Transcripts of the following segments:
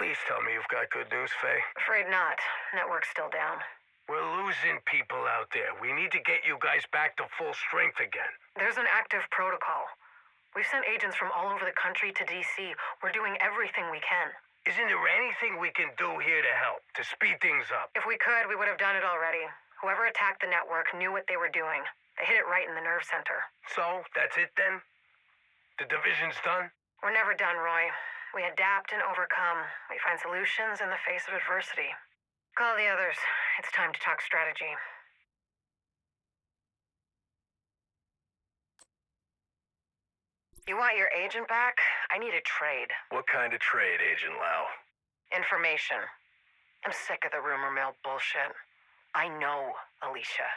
Please tell me you've got good news, Fey. Afraid not. Network's still down. We're losing people out there. We need to get you guys back to full strength again. There's an active protocol. We've sent agents from all over the country to D.C. We're doing everything we can. Isn't there anything we can do here to help, to speed things up? If we could, we would have done it already. Whoever attacked the network knew what they were doing. They hit it right in the nerve center. So, that's it then? The division's done? We're never done, Roy. We adapt and overcome. We find solutions in the face of adversity. Call the others. It's time to talk strategy. You want your agent back? I need a trade. What kind of trade, Agent Lau? Information. I'm sick of the rumor mill bullshit. I know Alicia.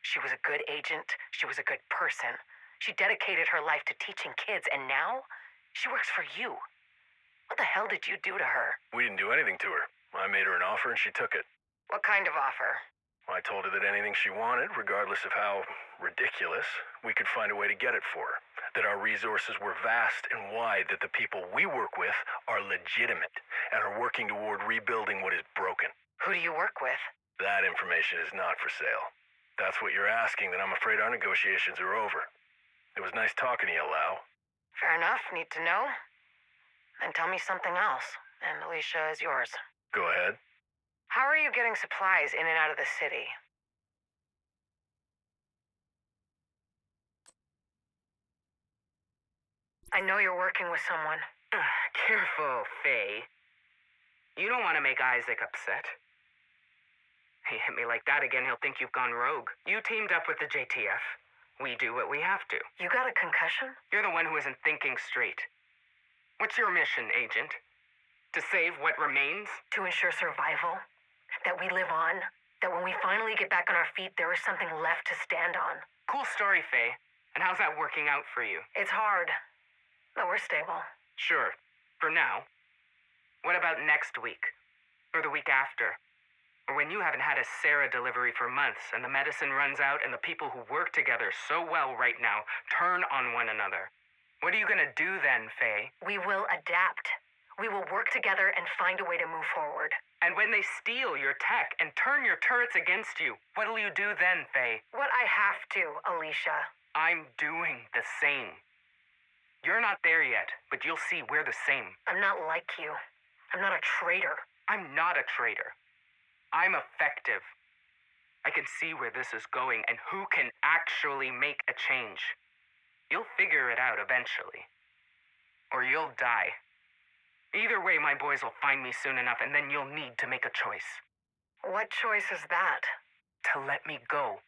She was a good agent. She was a good person. She dedicated her life to teaching kids, and now she works for you. What the hell did you do to her? We didn't do anything to her. I made her an offer and she took it. What kind of offer? I told her that anything she wanted, regardless of how ridiculous, we could find a way to get it for her. That our resources were vast and wide, that the people we work with are legitimate and are working toward rebuilding what is broken. Who do you work with? That information is not for sale. That's what you're asking, then I'm afraid our negotiations are over. It was nice talking to you, Lau. Fair enough. Need to know? Then tell me something else, and Alicia is yours. Go ahead. How are you getting supplies in and out of the city? I know you're working with someone. Careful, Fey. You don't want to make Isaac upset. He hit me like that again, he'll think you've gone rogue. You teamed up with the JTF. We do what we have to. You got a concussion? You're the one who isn't thinking straight. What's your mission, Agent? To save what remains? To ensure survival. That we live on. That when we finally get back on our feet, there is something left to stand on. Cool story, Fey. And how's that working out for you? It's hard, but we're stable. Sure. For now. What about next week? Or the week after? Or when you haven't had a Sarah delivery for months and the medicine runs out and the people who work together so well right now turn on one another. What are you gonna do then, Fey? We will adapt. We will work together and find a way to move forward. And when they steal your tech and turn your turrets against you, what'll you do then, Fey? What I have to, Alicia. I'm doing the same. You're not there yet, but you'll see we're the same. I'm not like you. I'm not a traitor. I'm not a traitor. I'm effective. I can see where this is going and who can actually make a change. You'll figure it out eventually. Or you'll die. Either way, my boys will find me soon enough, and then you'll need to make a choice. What choice is that? To let me go.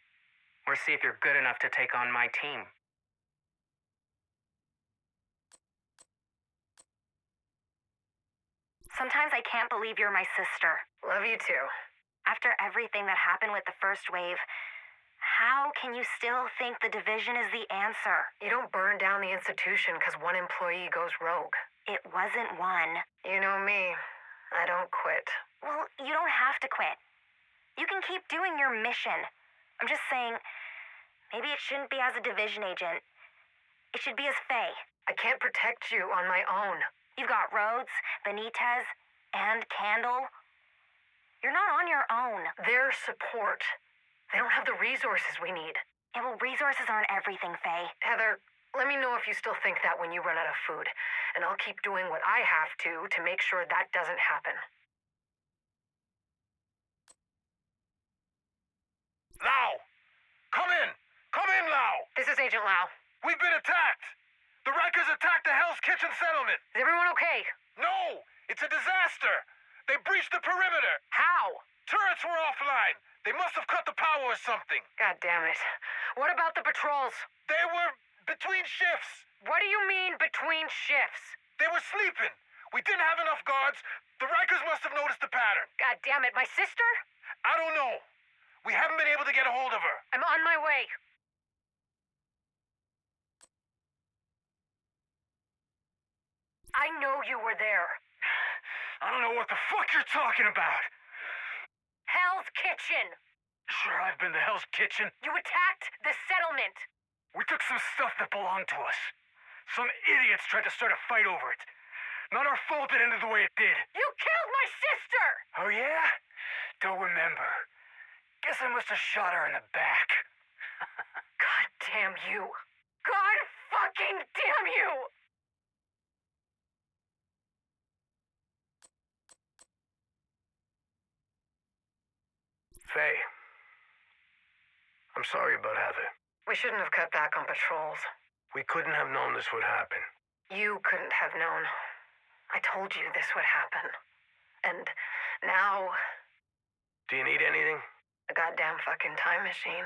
Or see if you're good enough to take on my team. Sometimes I can't believe you're my sister. Love you too. After everything that happened with the first wave, how can you still think the division is the answer? You don't burn down the institution because one employee goes rogue. It wasn't one. You know me. I don't quit. Well, you don't have to quit. You can keep doing your mission. I'm just saying, maybe it shouldn't be as a division agent. It should be as Fey. I can't protect you on my own. You've got Rhodes, Benitez, and Candle. You're not on your own. Their support. They don't have the resources we need. Yeah, well, resources aren't everything, Fey. Heather, let me know if you still think that when you run out of food. And I'll keep doing what I have to make sure that doesn't happen. Lau! Come in! Come in, Lau! This is Agent Lau. We've been attacked! The Rikers attacked the Hell's Kitchen settlement! Is everyone okay? No! It's a disaster! They breached the perimeter! How? Turrets were offline! They must have cut the power or something! God damn it. What about the patrols? They were between shifts! What do you mean between shifts? They were sleeping! We didn't have enough guards. The Rikers must have noticed the pattern. God damn it, my sister? I don't know. We haven't been able to get a hold of her. I'm on my way. I know you were there. I don't know what the fuck you're talking about. Hell's Kitchen. Sure, I've been to Hell's Kitchen. You attacked the settlement. We took some stuff that belonged to us. Some idiots tried to start a fight over it. Not our fault it ended the way it did. You killed my sister! Oh, yeah? Don't remember. Guess I must have shot her in the back. God damn you. God fucking damn you! Fey, I'm sorry about Heather. We shouldn't have cut back on patrols. We couldn't have known this would happen. You couldn't have known. I told you this would happen. And now, Do you need anything? a goddamn fucking time machine.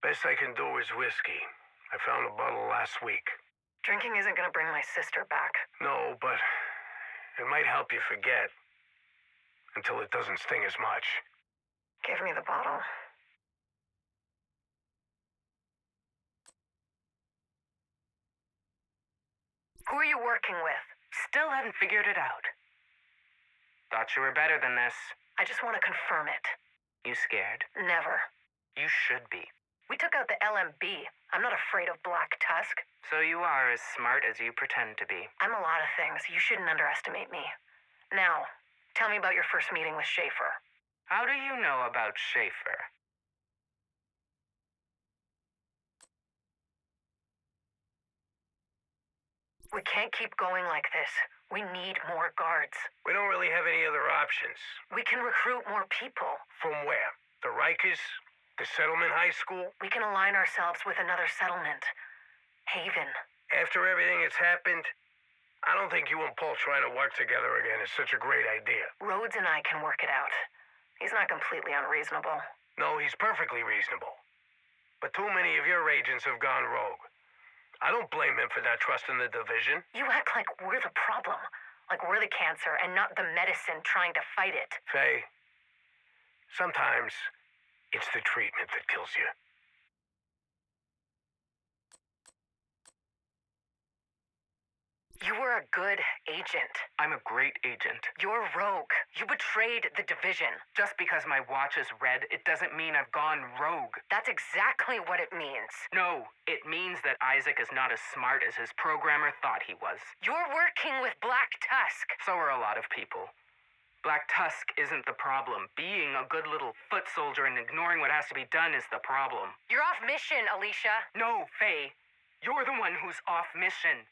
Best I can do is whiskey. I found a bottle last week. Drinking isn't gonna bring my sister back. No, but it might help you forget. Until it doesn't sting as much. Give me the bottle. Who are you working with? Still haven't figured it out. Thought you were better than this. I just want to confirm it. You scared? Never. You should be. We took out the LMB. I'm not afraid of Black Tusk. So you are as smart as you pretend to be. I'm a lot of things. You shouldn't underestimate me. Now, tell me about your first meeting with Schaefer. How do you know about Schaefer? We can't keep going like this. We need more guards. We don't really have any other options. We can recruit more people. From where? The Rikers? The settlement high school? We can align ourselves with another settlement. Haven. After everything that's happened, I don't think you and Paul trying to work together again is such a great idea. Rhodes and I can work it out. He's not completely unreasonable. No, he's perfectly reasonable. But too many of your agents have gone rogue. I don't blame him for not trusting the division. You act like we're the problem. Like we're the cancer and not the medicine trying to fight it. Faye, sometimes it's the treatment that kills you. You were a good agent. I'm a great agent. You're rogue. You betrayed the division. Just because my watch is red, it doesn't mean I've gone rogue. That's exactly what it means. No, it means that Isaac is not as smart as his programmer thought he was. You're working with Black Tusk. So are a lot of people. Black Tusk isn't the problem. Being a good little foot soldier and ignoring what has to be done is the problem. You're off mission, Alicia. No, Faye. You're the one who's off mission.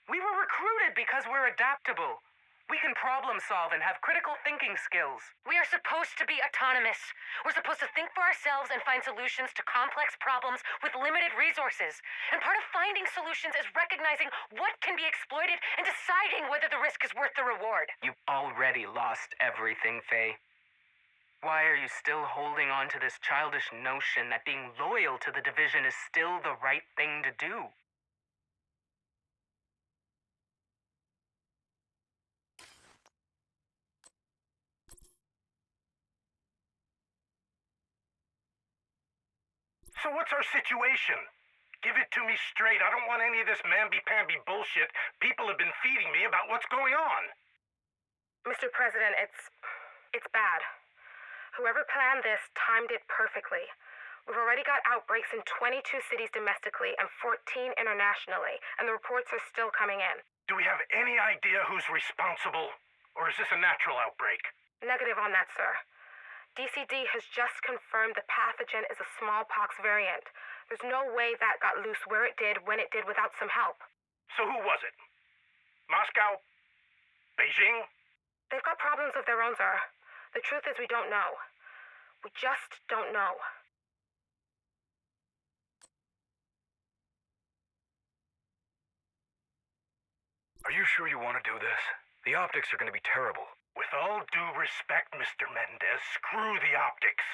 We were recruited because we're adaptable. We can problem solve and have critical thinking skills. We are supposed to be autonomous. We're supposed to think for ourselves and find solutions to complex problems with limited resources. And part of finding solutions is recognizing what can be exploited and deciding whether the risk is worth the reward. You've already lost everything, Faye. Why are you still holding on to this childish notion that being loyal to the division is still the right thing to do? So what's our situation? Give it to me straight. I don't want any of this mamby-pamby bullshit people have been feeding me about what's going on. Mr. President, it's bad. Whoever planned this timed it perfectly. We've already got outbreaks in 22 cities domestically and 14 internationally, and the reports are still coming in. Do we have any idea who's responsible? Or is this a natural outbreak? Negative on that, sir. DCD has just confirmed the pathogen is a smallpox variant. There's no way that got loose where it did, when it did, without some help. So who was it? Moscow? Beijing? They've got problems of their own, sir. The truth is we don't know. We just don't know. Are you sure you want to do this? The optics are going to be terrible. With all due respect, Mr. Mendez, screw the optics.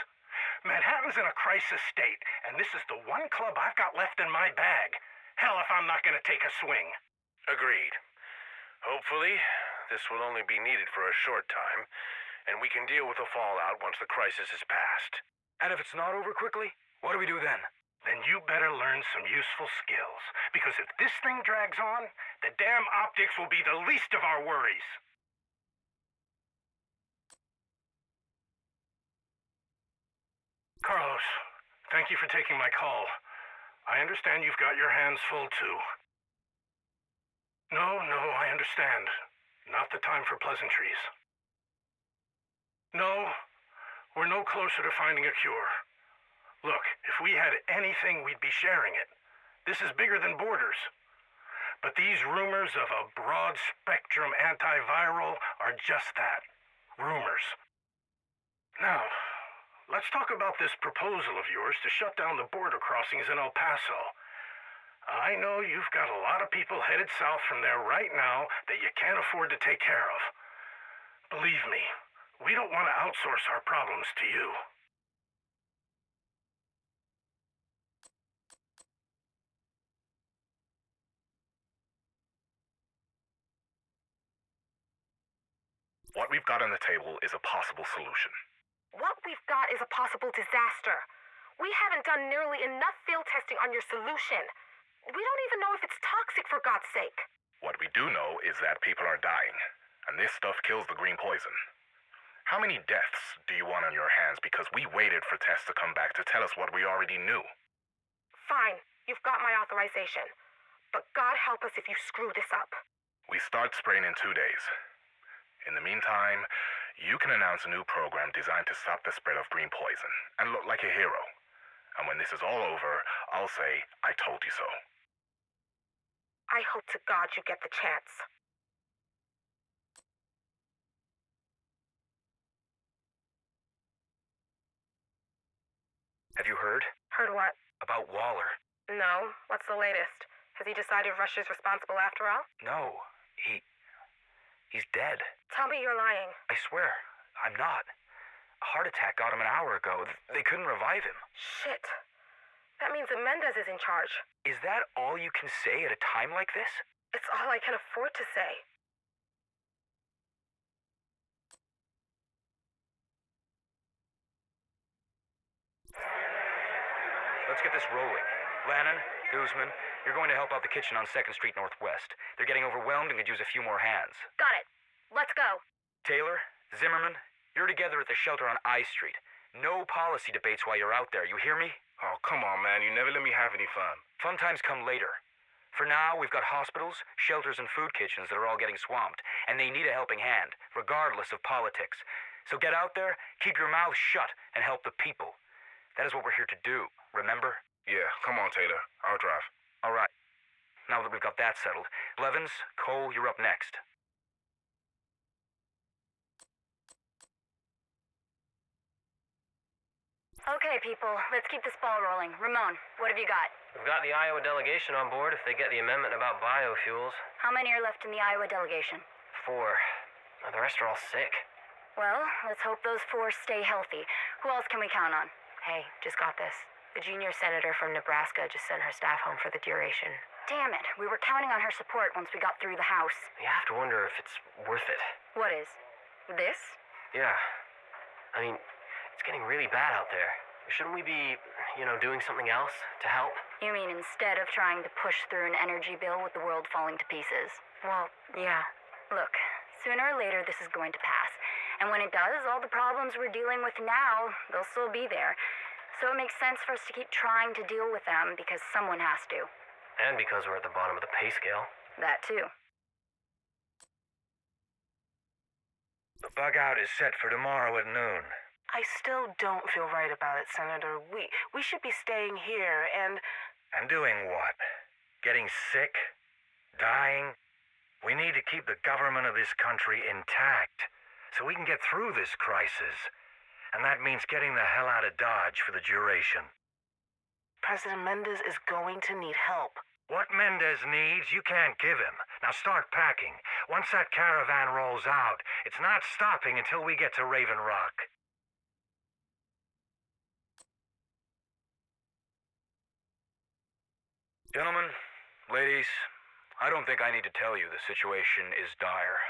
Manhattan's in a crisis state, and this is the one club I've got left in my bag. Hell if I'm not going to take a swing. Agreed. Hopefully, this will only be needed for a short time, and we can deal with the fallout once the crisis is past. And if it's not over quickly, what do we do then? Then you better learn some useful skills, because if this thing drags on, the damn optics will be the least of our worries. Carlos, thank you for taking my call. I understand you've got your hands full, too. No, I understand. Not the time for pleasantries. No, we're no closer to finding a cure. Look, if we had anything, we'd be sharing it. This is bigger than borders. But these rumors of a broad-spectrum antiviral are just that. Rumors. Now, let's talk about this proposal of yours to shut down the border crossings in El Paso. I know you've got a lot of people headed south from there right now that you can't afford to take care of. Believe me, we don't want to outsource our problems to you. What we've got on the table is a possible solution. What we've got is a possible disaster. We haven't done nearly enough field testing on your solution. We don't even know if it's toxic, for God's sake. What we do know is that people are dying, and this stuff kills the green poison. How many deaths do you want on your hands because we waited for tests to come back to tell us what we already knew? Fine, you've got my authorization. But God help us if you screw this up. We start spraying in 2 days. In the meantime, you can announce a new program designed to stop the spread of green poison and look like a hero. And when this is all over, I'll say, I told you so. I hope to God you get the chance. Have you heard? Heard what? About Waller? No. What's the latest? Has he decided Russia's responsible after all? No, he's dead. Tell me you're lying. I swear, I'm not. A heart attack got him an hour ago. They couldn't revive him. Shit. That means that Mendez is in charge. Is that all you can say at a time like this? It's all I can afford to say. Let's get this rolling. Lannon, Guzman, you're going to help out the kitchen on 2nd Street Northwest. They're getting overwhelmed and could use a few more hands. Got it. Let's go. Taylor, Zimmerman, you're together at the shelter on I Street. No policy debates while you're out there, you hear me? Oh, come on, man. You never let me have any fun. Fun times come later. For now, we've got hospitals, shelters, and food kitchens that are all getting swamped, and they need a helping hand, regardless of politics. So get out there, keep your mouth shut, and help the people. That is what we're here to do, remember? Yeah, come on, Taylor. I'll drive. All right. Now that we've got that settled, Blevins, Cole, you're up next. Okay, people, let's keep this ball rolling. Ramon, what have you got? We've got the Iowa delegation on board if they get the amendment about biofuels. How many are left in the Iowa delegation? 4. Now, the rest are all sick. Well, let's hope those 4 stay healthy. Who else can we count on? Hey, just got this. The junior senator from Nebraska just sent her staff home for the duration. Damn it, we were counting on her support once we got through the House. You have to wonder if it's worth it. What is? This? Yeah. I mean, it's getting really bad out there. Shouldn't we be, doing something else to help? You mean instead of trying to push through an energy bill with the world falling to pieces? Well, yeah. Look, sooner or later this is going to pass. And when it does, all the problems we're dealing with now, they'll still be there. So it makes sense for us to keep trying to deal with them because someone has to. And because we're at the bottom of the pay scale. That too. The bug out is set for tomorrow at noon. I still don't feel right about it, Senator. We should be staying here and... And doing what? Getting sick? Dying? We need to keep the government of this country intact so we can get through this crisis. And that means getting the hell out of Dodge for the duration. President Mendez is going to need help. What Mendez needs, you can't give him. Now start packing. Once that caravan rolls out, it's not stopping until we get to Raven Rock. Gentlemen, ladies, I don't think I need to tell you the situation is dire.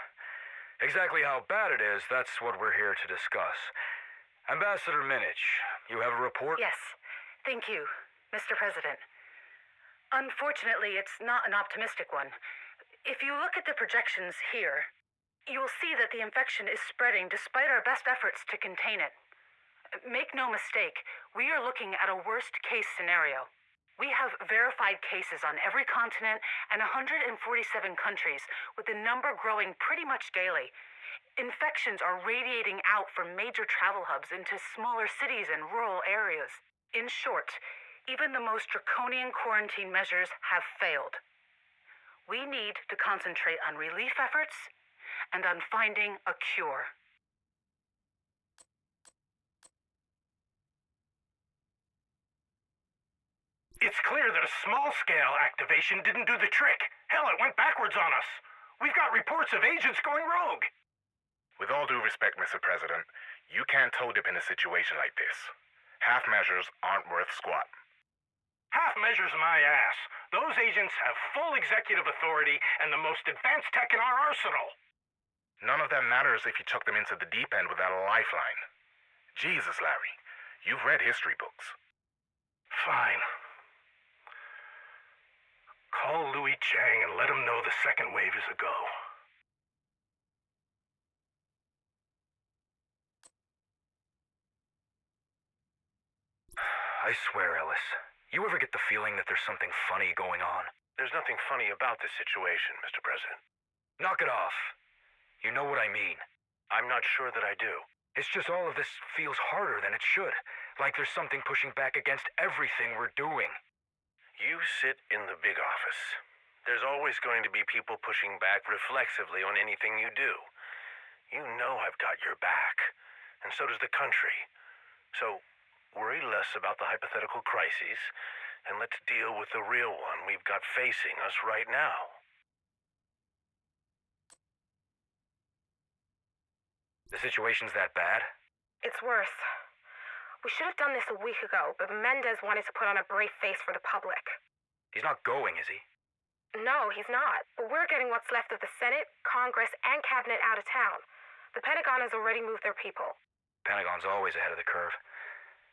Exactly how bad it is, that's what we're here to discuss. Ambassador Minich, you have a report? Yes. Thank you, Mr. President. Unfortunately, it's not an optimistic one. If you look at the projections here, you will see that the infection is spreading despite our best efforts to contain it. Make no mistake, we are looking at a worst-case scenario. We have verified cases on every continent and 147 countries, with the number growing pretty much daily. Infections are radiating out from major travel hubs into smaller cities and rural areas. In short, even the most draconian quarantine measures have failed. We need to concentrate on relief efforts and on finding a cure. It's clear that a small-scale activation didn't do the trick. Hell, it went backwards on us. We've got reports of agents going rogue. With all due respect, Mr. President, you can't toe-dip in a situation like this. Half measures aren't worth squat. Half measures my ass. Those agents have full executive authority and the most advanced tech in our arsenal. None of that matters if you took them into the deep end without a lifeline. Jesus, Larry, you've read history books. Fine. Call Louis Chang and let him know the second wave is a go. I swear, Ellis, you ever get the feeling that there's something funny going on? There's nothing funny about this situation, Mr. President. Knock it off. You know what I mean. I'm not sure that I do. It's just all of this feels harder than it should. Like there's something pushing back against everything we're doing. You sit in the big office. There's always going to be people pushing back reflexively on anything you do. You know I've got your back, and so does the country. So worry less about the hypothetical crises, and let's deal with the real one we've got facing us right now. The situation's that bad? It's worse. We should have done this a week ago, but Mendez wanted to put on a brave face for the public. He's not going, is he? No, he's not. But we're getting what's left of the Senate, Congress, and Cabinet out of town. The Pentagon has already moved their people. Pentagon's always ahead of the curve.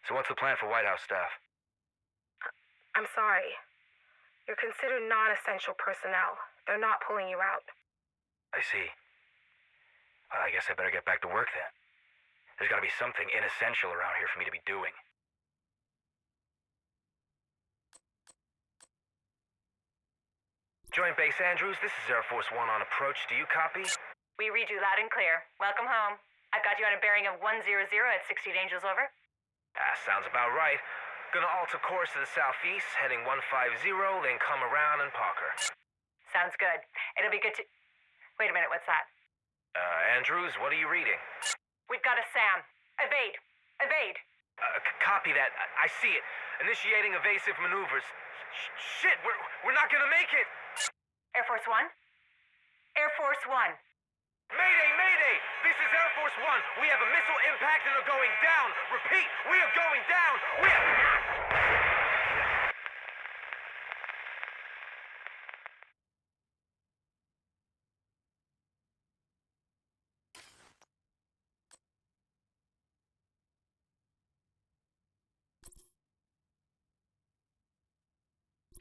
So what's the plan for White House staff? I'm sorry. You're considered non-essential personnel. They're not pulling you out. I see. Well, I guess I better get back to work then. There's gotta be something inessential around here for me to be doing. Joint Base Andrews, this is Air Force One on approach. Do you copy? We read you loud and clear. Welcome home. I've got you on a bearing of 100 at 16 Angels, over. Sounds about right. Gonna alter course to the southeast, heading 150, then come around and Parker. Sounds good. It'll be good to... Wait a minute, what's that? Andrews, what are you reading? We've got a SAM. Evade. Evade. Copy that. I see it. Initiating evasive maneuvers. Shit, we're not gonna make it! Air Force One? Air Force One. Mayday, mayday! This is Air Force One. We have a missile impact and are going down. Repeat, we are going down. We are...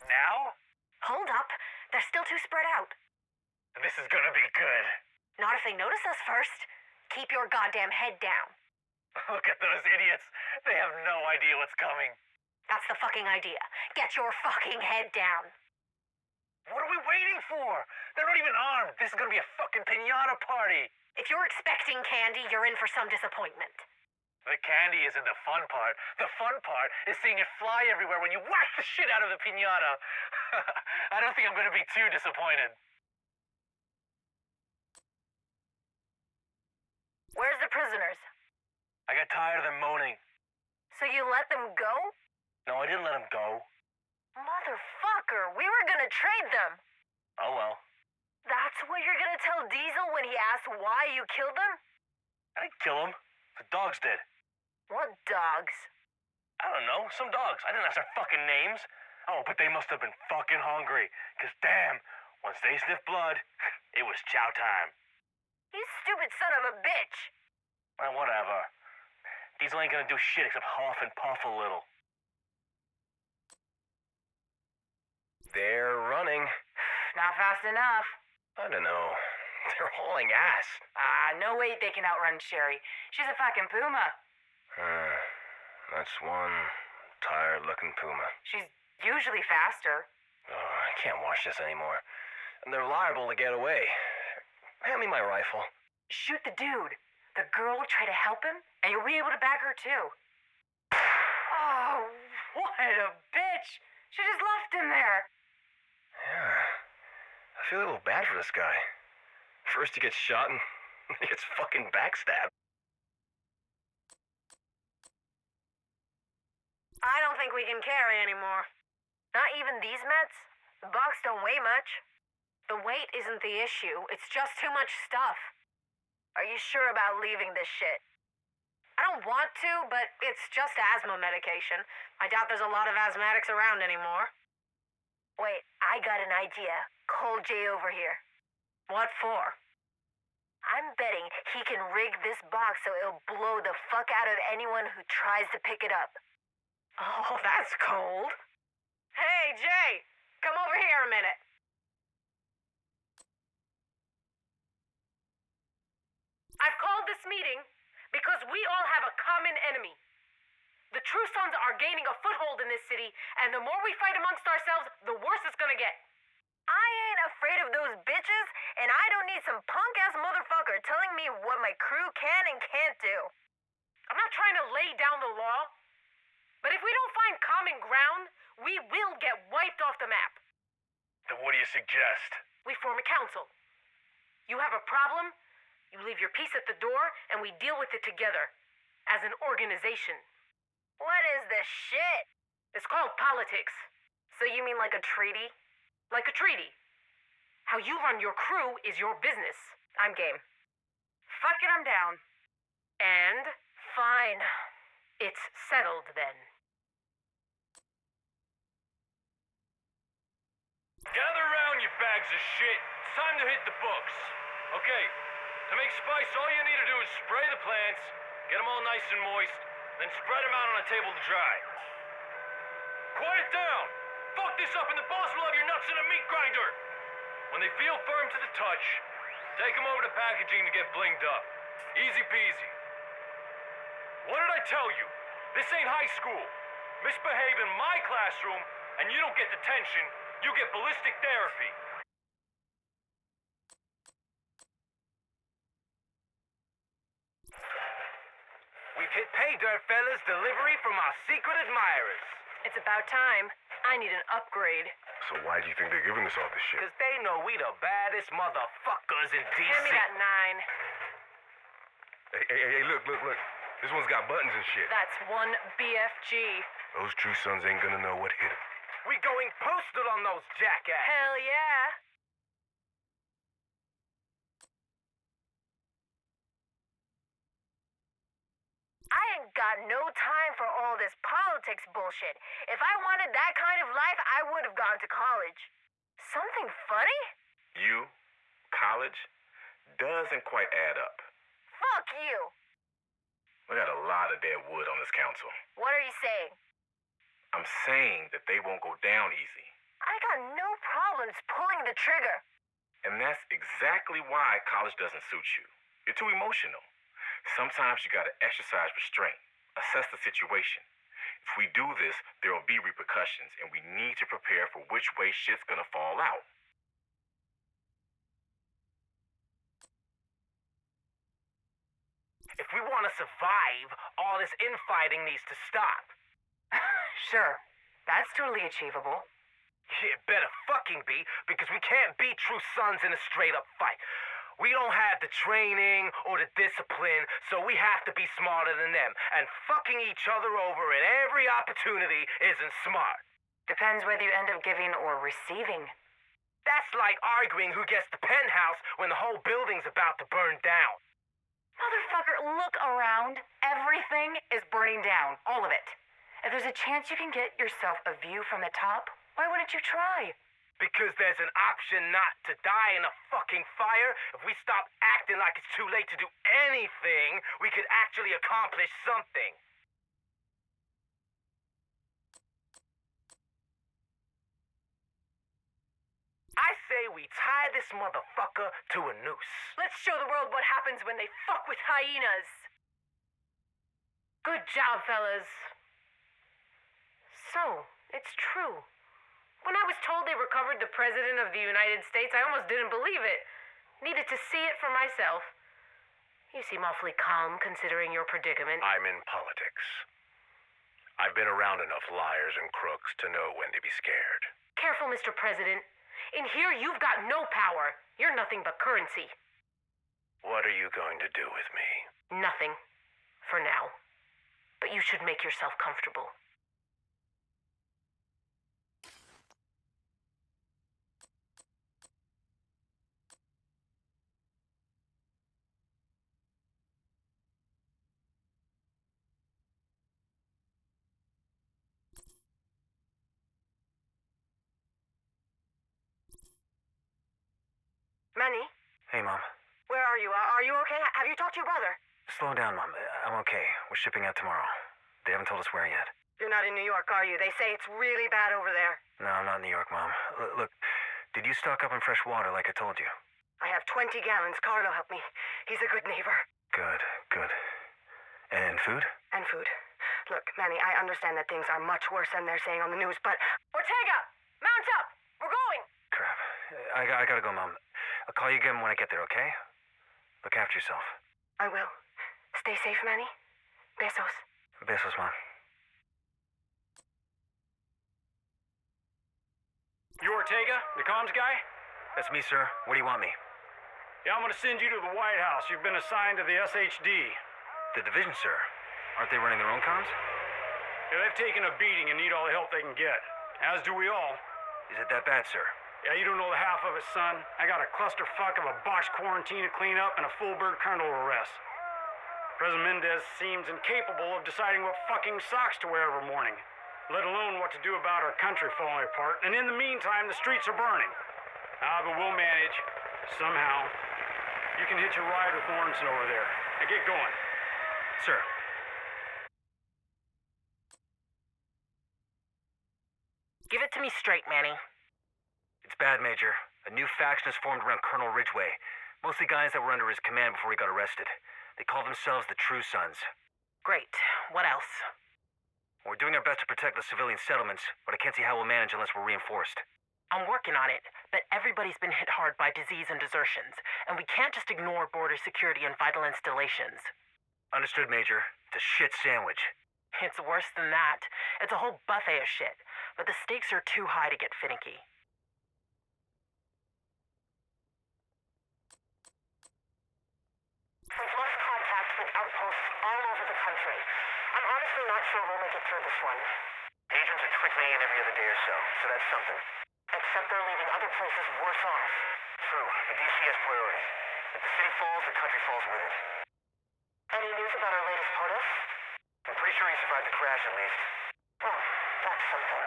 Now? Hold up. They're still too spread out. This is gonna be good. Not if they notice us first. Keep your goddamn head down. Look at those idiots. They have no idea what's coming. That's the fucking idea. Get your fucking head down. What are we waiting for? They're not even armed. This is gonna be a fucking piñata party. If you're expecting candy, you're in for some disappointment. The candy isn't the fun part. The fun part is seeing it fly everywhere when you whack the shit out of the piñata. I don't think I'm gonna be too disappointed. Where's the prisoners? I got tired of them moaning. So you let them go? No, I didn't let them go. Motherfucker, we were gonna trade them. Oh well. That's what you're gonna tell Diesel when he asks why you killed them? I didn't kill them. The dogs did. What dogs? I don't know, some dogs. I didn't ask their fucking names. Oh, but they must have been fucking hungry. 'Cause damn, once they sniffed blood, it was chow time. You stupid son of a bitch. Well, whatever. Diesel ain't gonna do shit except huff and puff a little. They're running. Not fast enough. I don't know. They're hauling ass. No way they can outrun Sherry. She's a fucking puma. That's one tired-looking puma. She's usually faster. Oh, I can't watch this anymore. And they're liable to get away. Hand me my rifle. Shoot the dude. The girl will try to help him, and you'll be able to bag her too. Oh, what a bitch! She just left him there. Yeah. I feel a little bad for this guy. First he gets shot and then he gets fucking backstabbed. I don't think we can carry anymore. Not even these meds? The box don't weigh much. The weight isn't the issue. It's just too much stuff. Are you sure about leaving this shit? I don't want to, but it's just asthma medication. I doubt there's a lot of asthmatics around anymore. Wait, I got an idea. Call Jay over here. What for? I'm betting he can rig this box so it'll blow the fuck out of anyone who tries to pick it up. Oh, that's cold. Hey, Jay, come over here a minute. I've called this meeting because we all have a common enemy. The True Sons are gaining a foothold in this city, and the more we fight amongst ourselves, the worse it's gonna get. I ain't afraid of those bitches, and I don't need some punk-ass motherfucker telling me what my crew can and can't do. I'm not trying to lay down the law, but if we don't find common ground, we will get wiped off the map. Then what do you suggest? We form a council. You have a problem, you leave your piece at the door, and we deal with it together, as an organization. What is this shit? It's called politics. So you mean like a treaty? Like a treaty. How you run your crew is your business. I'm game. Fuck it, I'm down. And? Fine. It's settled then. Gather around, you bags of shit. It's time to hit the books. Okay, to make spice, all you need to do is spray the plants, get them all nice and moist, then spread them out on a table to dry. Quiet down! Fuck this up and the boss will have your nuts in a meat grinder! When they feel firm to the touch, take them over to packaging to get blinged up. Easy peasy. What did I tell you? This ain't high school. Misbehave in my classroom, and you don't get detention, you get ballistic therapy. We've hit pay dirt, fellas. Delivery from our secret admirers. It's about time. I need an upgrade. So why do you think they're giving us all this shit? Because they know we the baddest motherfuckers in D.C. Hand me that 9. Hey, look. This one's got buttons and shit. That's one BFG. Those True Sons ain't gonna know what hit them. We going postal on those jackasses. Hell yeah. I ain't got no time for all this politics bullshit. If I wanted that kind of life, I would have gone to college. Something funny? You, college, doesn't quite add up. Fuck you. We got a lot of dead wood on this council. What are you saying? I'm saying that they won't go down easy. I got no problems pulling the trigger. And that's exactly why college doesn't suit you. You're too emotional. Sometimes you gotta exercise restraint, assess the situation. If we do this, there will be repercussions, and we need to prepare for which way shit's gonna fall out. If we want to survive, all this infighting needs to stop. Sure. That's totally achievable. It better fucking be, because we can't beat True Sons in a straight-up fight. We don't have the training or the discipline, so we have to be smarter than them. And fucking each other over at every opportunity isn't smart. Depends whether you end up giving or receiving. That's like arguing who gets the penthouse when the whole building's about to burn down. Motherfucker, look around. Everything is burning down. All of it. If there's a chance you can get yourself a view from the top, why wouldn't you try? Because there's an option not to die in a fucking fire. If we stop acting like it's too late to do anything, we could actually accomplish something. I say we tie this motherfucker to a noose. Let's show the world what happens when they fuck with hyenas. Good job, fellas. So, it's true. When I was told they recovered the President of the United States, I almost didn't believe it. Needed to see it for myself. You seem awfully calm considering your predicament. I'm in politics. I've been around enough liars and crooks to know when to be scared. Careful, Mr. President. In here, you've got no power. You're nothing but currency. What are you going to do with me? Nothing. For now. But you should make yourself comfortable. Manny, Hey, Mom. where are you? Are you okay? Have you talked to your brother? Slow down, Mom. I'm okay. We're shipping out tomorrow. They haven't told us where yet. You're not in New York, are you? They say it's really bad over there. No, I'm not in New York, Mom. Look, did you stock up on fresh water like I told you? I have 20 gallons. Carlo helped me. He's a good neighbor. Good, good. And food? And food. Look, Manny, I understand that things are much worse than they're saying on the news, but... Ortega! Mount up! We're going! Crap. I gotta go, Mom. I'll call you again when I get there, okay? Look after yourself. I will. Stay safe, Manny. Besos. Besos, Mom. You Ortega, the comms guy? That's me, sir. What do you want me? Yeah, I'm gonna send you to the White House. You've been assigned to the SHD. The division, sir. Aren't they running their own comms? Yeah, they've taken a beating and need all the help they can get. As do we all. Is it that bad, sir? Yeah, you don't know the half of it, son. I got a clusterfuck of a botched quarantine to clean up and a full-bird colonel arrest. President Mendez seems incapable of deciding what fucking socks to wear every morning, let alone what to do about our country falling apart. And in the meantime, the streets are burning. But we'll manage. Somehow. You can hitch a ride with Lawrence over there. Now get going. Sir. Give it to me straight, Manny. It's bad, Major. A new faction has formed around Colonel Ridgway. Mostly guys that were under his command before he got arrested. They call themselves the True Sons. Great. What else? We're doing our best to protect the civilian settlements, but I can't see how we'll manage unless we're reinforced. I'm working on it, but everybody's been hit hard by disease and desertions, and we can't just ignore border security and vital installations. Understood, Major. It's a shit sandwich. It's worse than that. It's a whole buffet of shit, but the stakes are too high to get finicky. We've lost contact with outposts all over the country. I'm honestly not sure we'll make it through this one. Agents are trickling in every other day or so that's something. Except they're leaving other places worse off. True, but DC has priority. If the city falls, the country falls with it. Any news about our latest POTUS? I'm pretty sure he survived the crash, at least. Oh, that's something.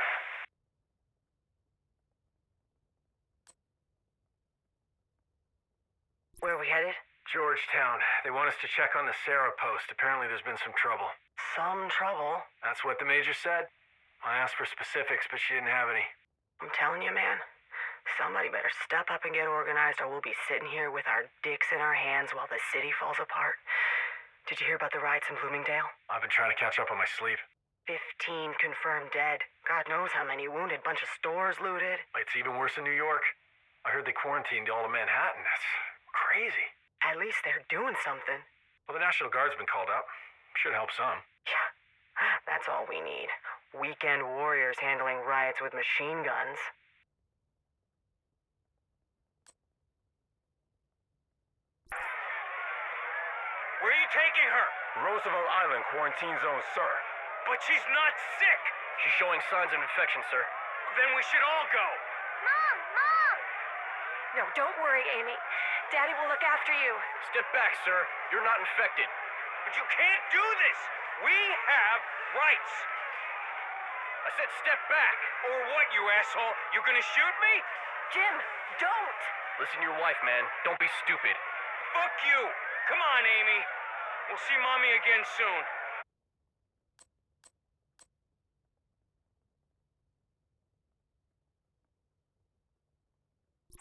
Where are we headed? Georgetown. They want us to check on the Sarah post. Apparently there's been some trouble. Some trouble. That's what the major said. I asked for specifics, but she didn't have any. I'm telling you, man. Somebody better step up and get organized, or we'll be sitting here with our dicks in our hands while the city falls apart. Did you hear about the riots in Bloomingdale? I've been trying to catch up on my sleep. 15 confirmed dead. God knows how many wounded. Bunch of stores looted. It's even worse in New York. I heard they quarantined all of Manhattan. That's crazy. At least they're doing something. Well, the National Guard's been called up. Should help some. Yeah, that's all we need. Weekend warriors handling riots with machine guns. Where are you taking her? Roosevelt Island quarantine zone, sir. But she's not sick. She's showing signs of infection, sir. Then we should all go. Mom! Mom! No, don't worry, Amy. Daddy will look after you. Step back, sir. You're not infected. But you can't do this. We have rights. I said step back. Or what, you asshole? You gonna shoot me? Jim, don't! Listen to your wife, man. Don't be stupid. Fuck you. Come on, Amy. We'll see Mommy again soon.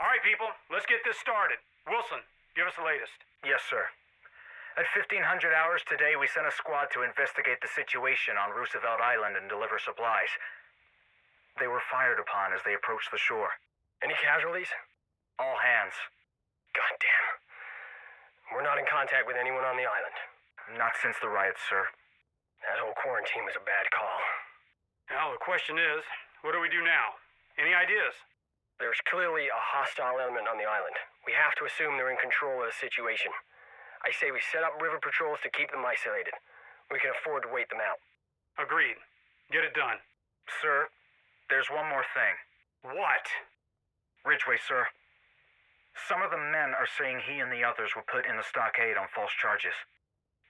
All right, people, let's get this started. Wilson, give us the latest. Yes, sir. At 1500 hours today, we sent a squad to investigate the situation on Roosevelt Island and deliver supplies. They were fired upon as they approached the shore. Any casualties? All hands. Goddamn. We're not in contact with anyone on the island. Not since the riots, sir. That whole quarantine was a bad call. Now, the question is, what do we do now? Any ideas? There's clearly a hostile element on the island. We have to assume they're in control of the situation. I say we set up river patrols to keep them isolated. We can afford to wait them out. Agreed. Get it done. Sir, there's one more thing. What? Ridgway, sir. Some of the men are saying he and the others were put in the stockade on false charges.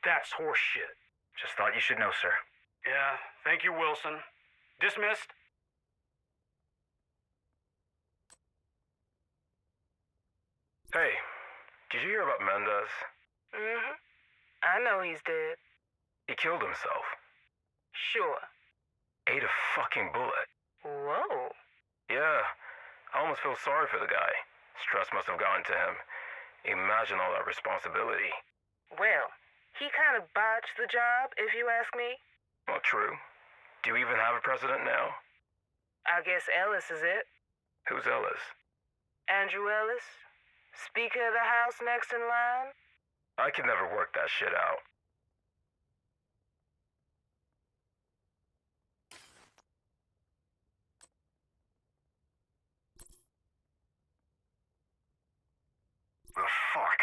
That's horseshit. Just thought you should know, sir. Yeah, thank you, Wilson. Dismissed. Hey, did you hear about Mendez? Mm-hmm. I know he's dead. He killed himself. Sure. Ate a fucking bullet. Whoa. Yeah, I almost feel sorry for the guy. Stress must have gotten to him. Imagine all that responsibility. Well, he kind of botched the job, if you ask me. Well, true. Do you even have a president now? I guess Ellis is it. Who's Ellis? Andrew Ellis. Speaker of the House next in line. I could never work that shit out. The fuck?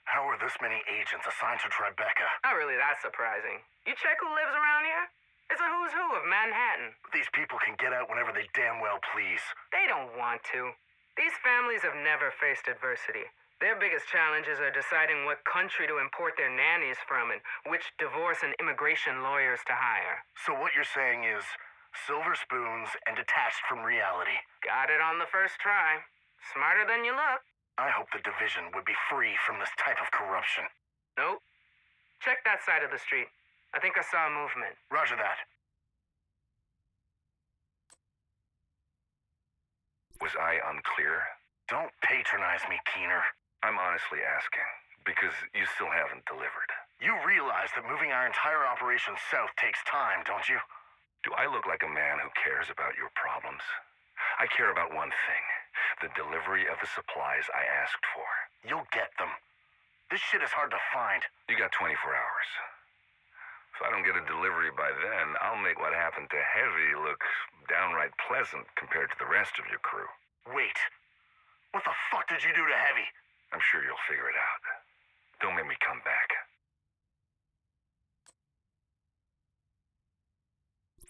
How are this many agents assigned to Tribeca? Not really that surprising. You check who lives around here? It's a who's who of Manhattan. These people can get out whenever they damn well please. They don't want to. These families have never faced adversity. Their biggest challenges are deciding what country to import their nannies from and which divorce and immigration lawyers to hire. So what you're saying is silver spoons and detached from reality. Got it on the first try. Smarter than you look. I hope the division would be free from this type of corruption. Nope. Check that side of the street. I think I saw a movement. Roger that. Was I unclear? Don't patronize me, Keener. I'm honestly asking, because you still haven't delivered. You realize that moving our entire operation south takes time, don't you? Do I look like a man who cares about your problems? I care about one thing, the delivery of the supplies I asked for. You'll get them. This shit is hard to find. You got 24 hours. If I don't get a delivery by then, I'll make what happened to Heavy look downright pleasant compared to the rest of your crew. Wait. What the fuck did you do to Heavy? I'm sure you'll figure it out. Don't make me come back.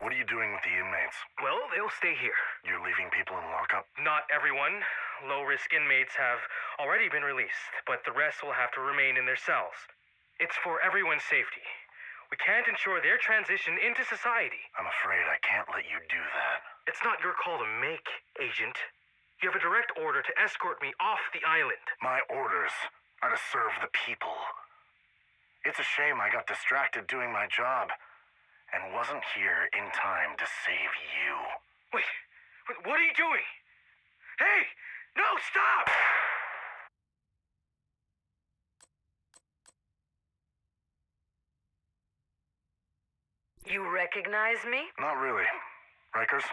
What are you doing with the inmates? Well, they'll stay here. You're leaving people in lockup? Not everyone. Low-risk inmates have already been released, but the rest will have to remain in their cells. It's for everyone's safety. We can't ensure their transition into society. I'm afraid I can't let you do that. It's not your call to make, Agent. You have a direct order to escort me off the island. My orders are to serve the people. It's a shame I got distracted doing my job and wasn't here in time to save you. Wait, what are you doing? Hey, no, stop! You recognize me? Not really. Rikers?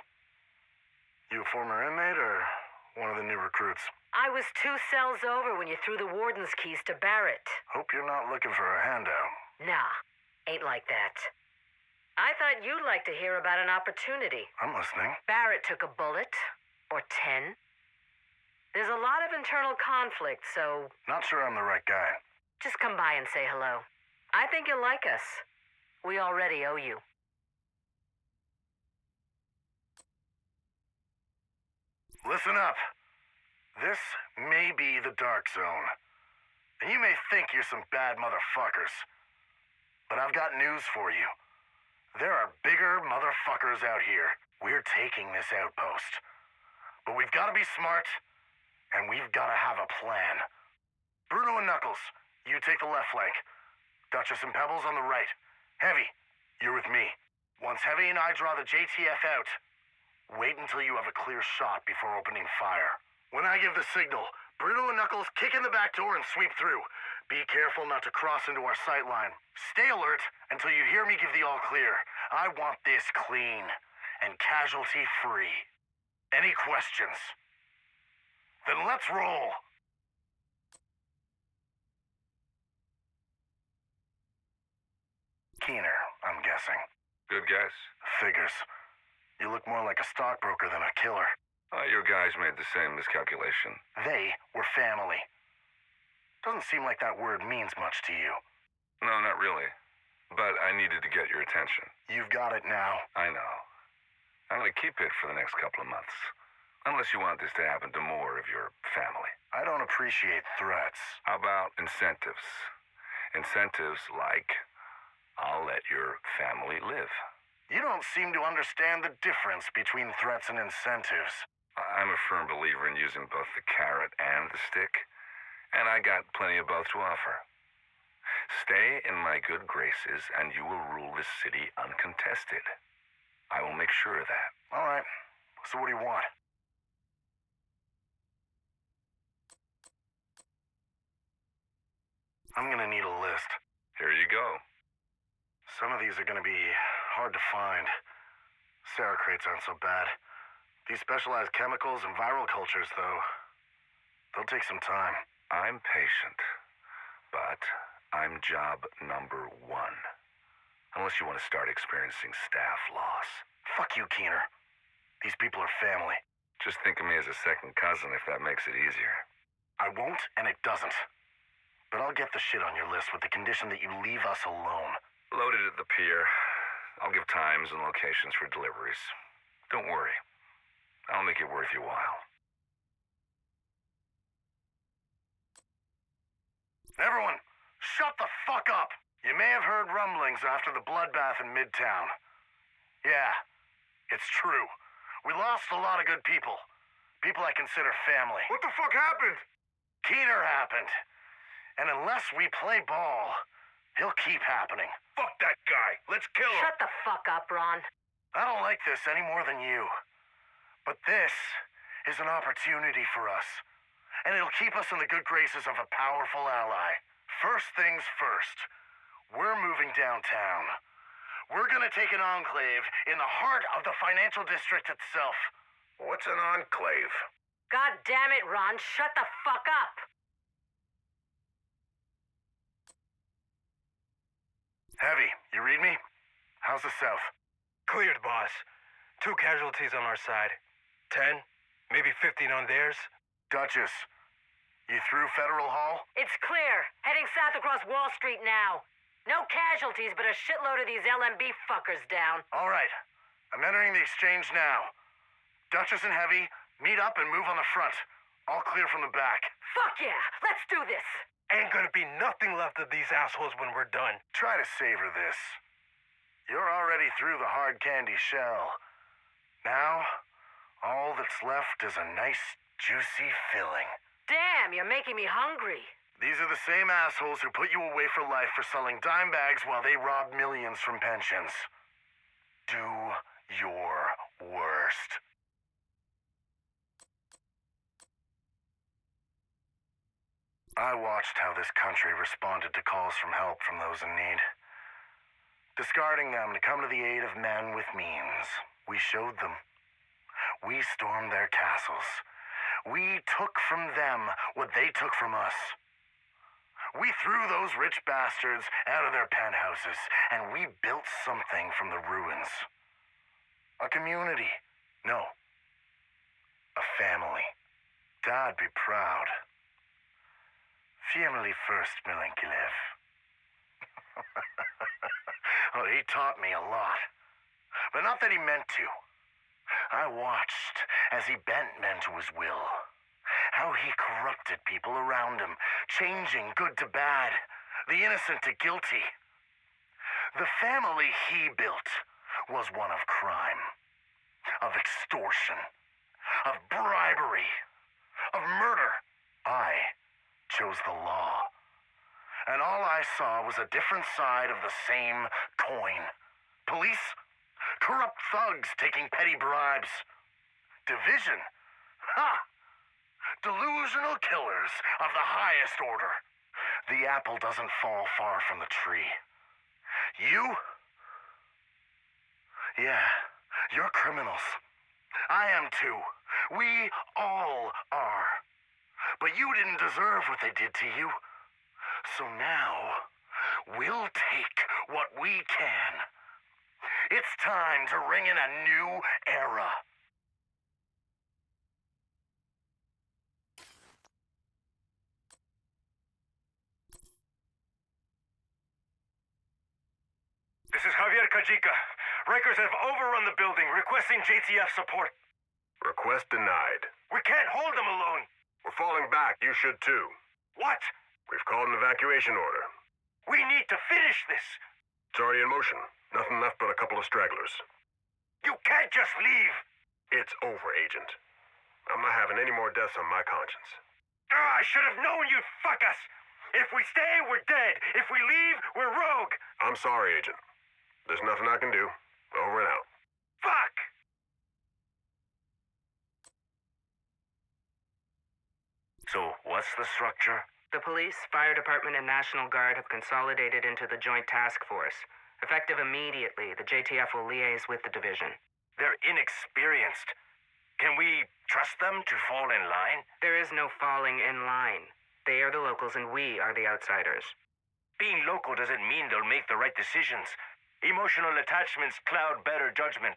You a former inmate or one of the new recruits? I was 2 cells over when you threw the warden's keys to Barrett. Hope you're not looking for a handout. Nah, ain't like that. I thought you'd like to hear about an opportunity. I'm listening. Barrett took a bullet. Or 10. There's a lot of internal conflict, so... Not sure I'm the right guy. Just come by and say hello. I think you'll like us. We already owe you. Listen up. This may be the dark zone. And you may think you're some bad motherfuckers. But I've got news for you. There are bigger motherfuckers out here. We're taking this outpost. But we've got to be smart, and we've got to have a plan. Bruno and Knuckles, you take the left flank. Duchess and Pebbles on the right. Heavy, you're with me. Once Heavy and I draw the JTF out, wait until you have a clear shot before opening fire. When I give the signal, Bruno and Knuckles kick in the back door and sweep through. Be careful not to cross into our sight line. Stay alert until you hear me give the all clear. I want this clean and casualty-free. Any questions? Then let's roll. Keener, I'm guessing. Good guess. Figures. You look more like a stockbroker than a killer. Your guys made the same miscalculation. They were family. Doesn't seem like that word means much to you. No, not really. But I needed to get your attention. You've got it now. I know. I'm gonna keep it for the next couple of months. Unless you want this to happen to more of your family. I don't appreciate threats. How about incentives? Incentives like, I'll let your family live. You don't seem to understand the difference between threats and incentives. I'm a firm believer in using both the carrot and the stick, and I got plenty of both to offer. Stay in my good graces, and you will rule this city uncontested. I will make sure of that. All right. So what do you want? I'm gonna need a list. Here you go. Some of these are gonna be hard to find. Sarah crates aren't so bad. These specialized chemicals and viral cultures, though, they'll take some time. I'm patient, but I'm job number 1. Unless you want to start experiencing staff loss. Fuck you, Keener. These people are family. Just think of me as a second cousin if that makes it easier. I won't, and it doesn't. But I'll get the shit on your list with the condition that you leave us alone. Loaded at the pier. I'll give times and locations for deliveries. Don't worry. I'll make it worth your while. Everyone, shut the fuck up! You may have heard rumblings after the bloodbath in Midtown. Yeah, it's true. We lost a lot of good people. People I consider family. What the fuck happened? Keener happened. And unless we play ball, he'll keep happening. Fuck that guy. Let's kill him. Shut the fuck up, Ron. I don't like this any more than you. But this is an opportunity for us. And it'll keep us in the good graces of a powerful ally. First things first. We're moving downtown. We're gonna take an enclave in the heart of the financial district itself. What's an enclave? God damn it, Ron. Shut the fuck up. Heavy, you read me? How's the south? Cleared, boss. 2 casualties on our side. 10, maybe 15 on theirs. Duchess, you through Federal Hall? It's clear. Heading south across Wall Street now. No casualties, but a shitload of these LMB fuckers down. All right. I'm entering the exchange now. Duchess and Heavy, meet up and move on the front. All clear from the back. Fuck yeah! Let's do this! Ain't gonna be nothing left of these assholes when we're done. Try to savor this. You're already through the hard candy shell. Now, all that's left is a nice, juicy filling. Damn, you're making me hungry. These are the same assholes who put you away for life for selling dime bags while they rob millions from pensions. Do your worst. I watched how this country responded to calls from help from those in need. Discarding them to come to the aid of men with means. We showed them. We stormed their castles. We took from them what they took from us. We threw those rich bastards out of their penthouses, and we built something from the ruins. A community. No. A family. Dad'd be proud. Family first, Milenkilev. Oh, he taught me a lot. But not that he meant to. I watched as he bent men to his will. How he corrupted people around him, changing good to bad, the innocent to guilty. The family he built was one of crime, of extortion, of bribery, of murder. I chose the law. And all I saw was a different side of the same coin. Police, corrupt thugs taking petty bribes. Division, ha! Delusional killers of the highest order. The apple doesn't fall far from the tree. You? Yeah, you're criminals. I am too. We all are. But you didn't deserve what they did to you. So now, we'll take what we can. It's time to ring in a new era. This is Javier Kajika. Rikers have overrun the building, requesting JTF support. Request denied. We can't hold them alone. We're falling back. You should too. What? We've called an evacuation order. We need to finish this. It's already in motion. Nothing left but a couple of stragglers. You can't just leave. It's over, Agent. I'm not having any more deaths on my conscience. I should have known you'd fuck us. If we stay, we're dead. If we leave, we're rogue. I'm sorry, Agent. There's nothing I can do. Over and out. Fuck! So, what's the structure? The police, fire department, and National Guard have consolidated into the Joint Task Force. Effective immediately, the JTF will liaise with the division. They're inexperienced. Can we trust them to fall in line? There is no falling in line. They are the locals and we are the outsiders. Being local doesn't mean they'll make the right decisions. Emotional attachments cloud better judgment.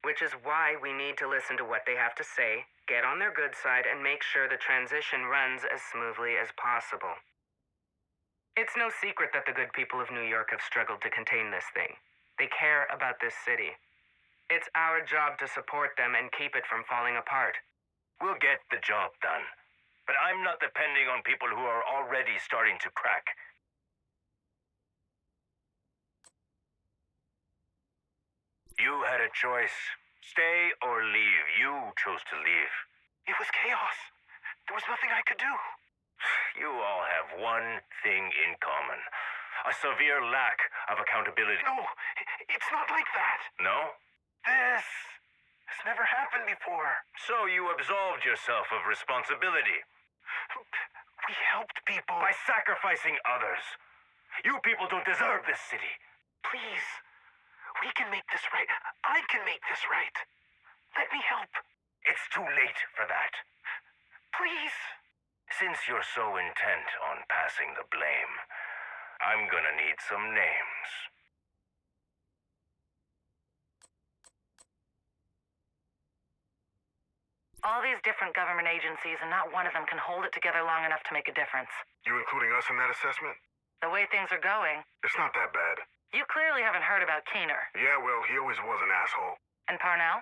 Which is why we need to listen to what they have to say, get on their good side, and make sure the transition runs as smoothly as possible. It's no secret that the good people of New York have struggled to contain this thing. They care about this city. It's our job to support them and keep it from falling apart. We'll get the job done. But I'm not depending on people who are already starting to crack. You had a choice. Stay or leave. You chose to leave. It was chaos. There was nothing I could do. You all have one thing in common. A severe lack of accountability. No, it's not like that. No? This has never happened before. So you absolved yourself of responsibility. We helped people. By sacrificing others. You people don't deserve this city. Please. We can make this right. I can make this right. Let me help. It's too late for that. Please. Since you're so intent on passing the blame, I'm gonna need some names. All these different government agencies, and not one of them can hold it together long enough to make a difference. You including us in that assessment? The way things are going. It's not that bad. You clearly haven't heard about Keener. Yeah, well, he always was an asshole. And Parnell?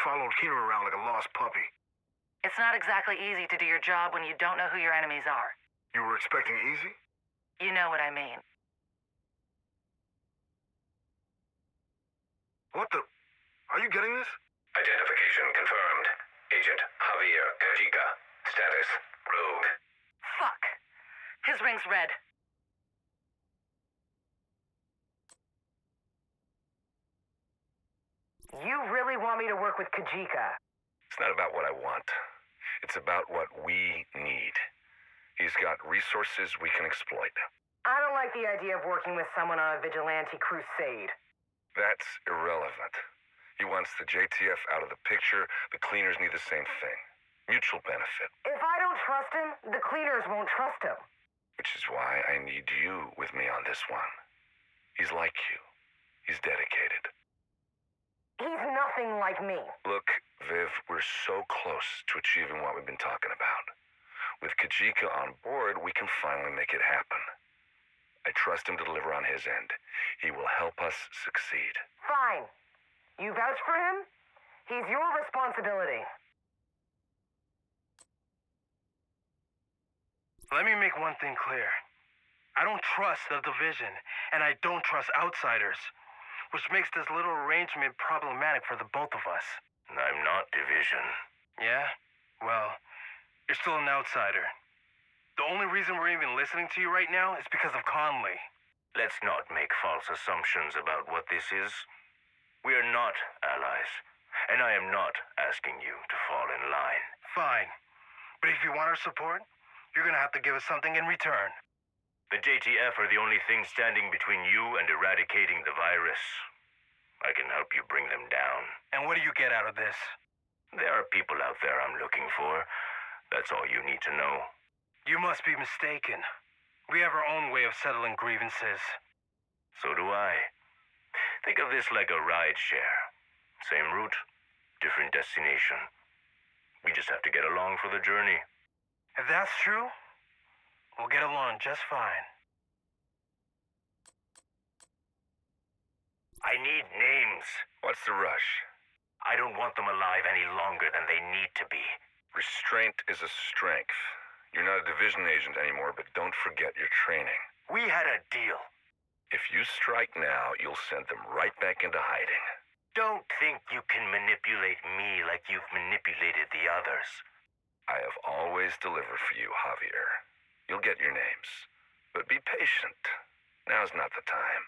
Followed Keener around like a lost puppy. It's not exactly easy to do your job when you don't know who your enemies are. You were expecting easy? You know what I mean. What the? Are you getting this? Identification confirmed. Agent Javier Kajika. Status rogue. Fuck. His ring's red. You really want me to work with Kajika? It's not about what I want. It's about what we need. He's got resources we can exploit. I don't like the idea of working with someone on a vigilante crusade. That's irrelevant. He wants the JTF out of the picture. The cleaners need the same thing. Mutual benefit. If I don't trust him, the cleaners won't trust him. Which is why I need you with me on this one. He's like you. He's dedicated. He's nothing like me. Look, Viv, we're so close to achieving what we've been talking about. With Kajika on board, we can finally make it happen. I trust him to deliver on his end. He will help us succeed. Fine. You vouch for him? He's your responsibility. Let me make one thing clear. I don't trust the division, and I don't trust outsiders, which makes this little arrangement problematic for the both of us. I'm not division. Yeah? Well, you're still an outsider. The only reason we're even listening to you right now is because of Conley. Let's not make false assumptions about what this is. We are not allies, and I am not asking you to fall in line. Fine. But if you want our support, you're gonna have to give us something in return. The JTF are the only thing standing between you and eradicating the virus. I can help you bring them down. And what do you get out of this? There are people out there I'm looking for. That's all you need to know. You must be mistaken. We have our own way of settling grievances. So do I. Think of this like a ride share. Same route, different destination. We just have to get along for the journey. If that's true, we'll get along just fine. I need names. What's the rush? I don't want them alive any longer than they need to be. Restraint is a strength. You're not a division agent anymore, but don't forget your training. We had a deal. If you strike now, you'll send them right back into hiding. Don't think you can manipulate me like you've manipulated the others. I have always delivered for you, Javier. You'll get your names. But be patient. Now's not the time.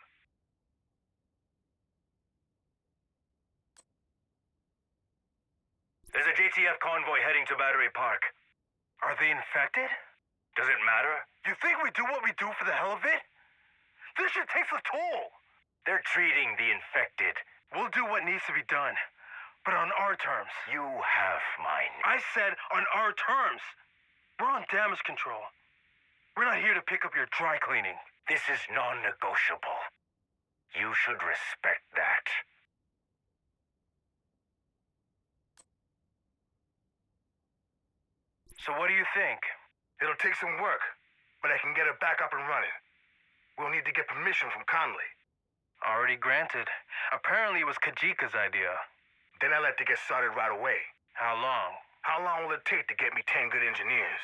There's a JTF convoy heading to Battery Park. Are they infected? Does it matter? You think we do what we do for the hell of it? This shit takes a toll. They're treating the infected. We'll do what needs to be done, but on our terms. You have mine. I said on our terms. We're on damage control. We're not here to pick up your dry cleaning. This is non-negotiable. You should respect that. So what do you think? It'll take some work, but I can get it back up and running. We'll need to get permission from Conley. Already granted. Apparently it was Kajika's idea. Then I like to get started right away. How long? How long will it take to get me 10 good engineers?